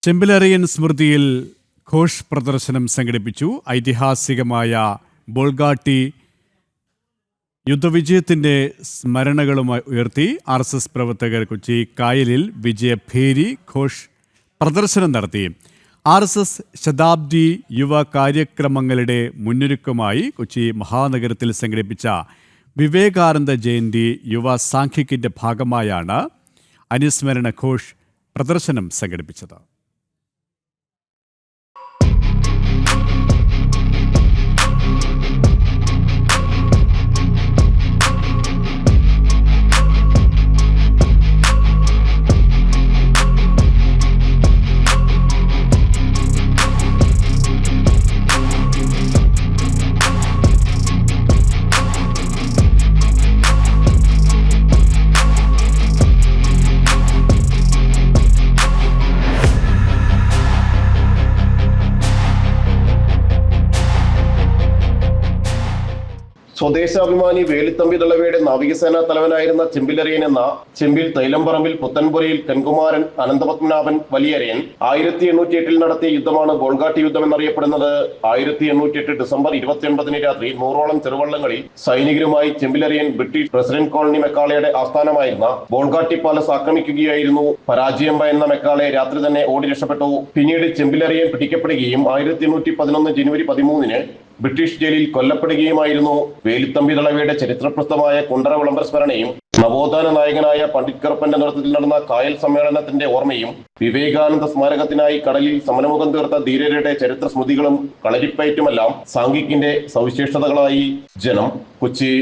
ചെമ്പിലറിയൻ സ്മൃതിയിൽ ഘോഷ് പ്രദർശനം സംഘടിപ്പിച്ചു. ഐതിഹാസികമായ ബോൾഗാട്ടി യുദ്ധവിജയത്തിന്റെ സ്മരണകളുമായി ഉയർത്തി RSS പ്രവർത്തകർ കൊച്ചി കായലിൽ വിജയഭേരി ഘോഷ് പ്രദർശനം നടത്തി. RSS ശതാബ്ദി യുവ കാര്യക്രമങ്ങളുടെ മുന്നൊരുക്കമായി കൊച്ചി മഹാനഗരത്തിൽ സംഘടിപ്പിച്ച വിവേകാനന്ദ ജയന്തി യുവ സാംഖികിന്റെ ഭാഗമായാണ് അനുസ്മരണ ഘോഷ് പ്രദർശനം സംഘടിപ്പിച്ചത്. സ്വദേശാഭിമാനി വേലുത്തമ്പി ദളവയുടെ നാവികസേനാ തലവനായിരുന്ന ചെമ്പിലറിയൻ എന്ന ചെമ്പിൽ തൈലംപറമ്പിൽ പുത്തൻപുരയിൽ കെൻകുമാരൻ അനന്തപത്മനാഭൻ വലിയരയൻ 1808 നടത്തിയ യുദ്ധമാണ് ബോൾഗാട്ടി യുദ്ധം എന്നറിയപ്പെടുന്നത്. 1808 ഡിസംബർ 29 രാത്രി 100ഓളം ചെറുവള്ളങ്ങളിൽ സൈനികരുമായി ചെമ്പിലറിയൻ ബ്രിട്ടീഷ് പ്രസിഡന്റ് കോളനി മെക്കാളയുടെ ആസ്ഥാനമായിരുന്ന ബോൾഗാട്ടി പാലസ് ആക്രമിക്കുകയായിരുന്നു. പരാജയം ഭയന്ന മെക്കാളെ രാത്രി തന്നെ ഓടി രക്ഷപ്പെട്ടു. പിന്നീട് ചെമ്പിലറിയൻ പിടിക്കപ്പെടുകയും 1811 ജനുവരി 13 ബ്രിട്ടീഷ് ജയിലിൽ കൊല്ലപ്പെടുകയുമായിരുന്നു. വേലുത്തമ്പി ദളവയുടെ ചരിത്രപ്രസിദ്ധമായ കുണ്ടറ വിളംബര സ്മരണയും നവോത്ഥാന നായകനായ പണ്ഡിറ്റ് കറുപ്പന്റെ നേതൃത്വത്തിൽ നടന്ന കായൽ സമ്മേളനത്തിന്റെ ഓർമ്മയും വിവേകാനന്ദ സ്മാരകത്തിനായി കടലിൽ സമരമുഖം തീർത്ത ധീരരുടെ ചരിത്ര സ്മൃതികളും കളരിപ്പയറ്റുമെല്ലാം സാംഘികിന്റെ സവിശേഷതകളായി. ജനം, കൊച്ചി.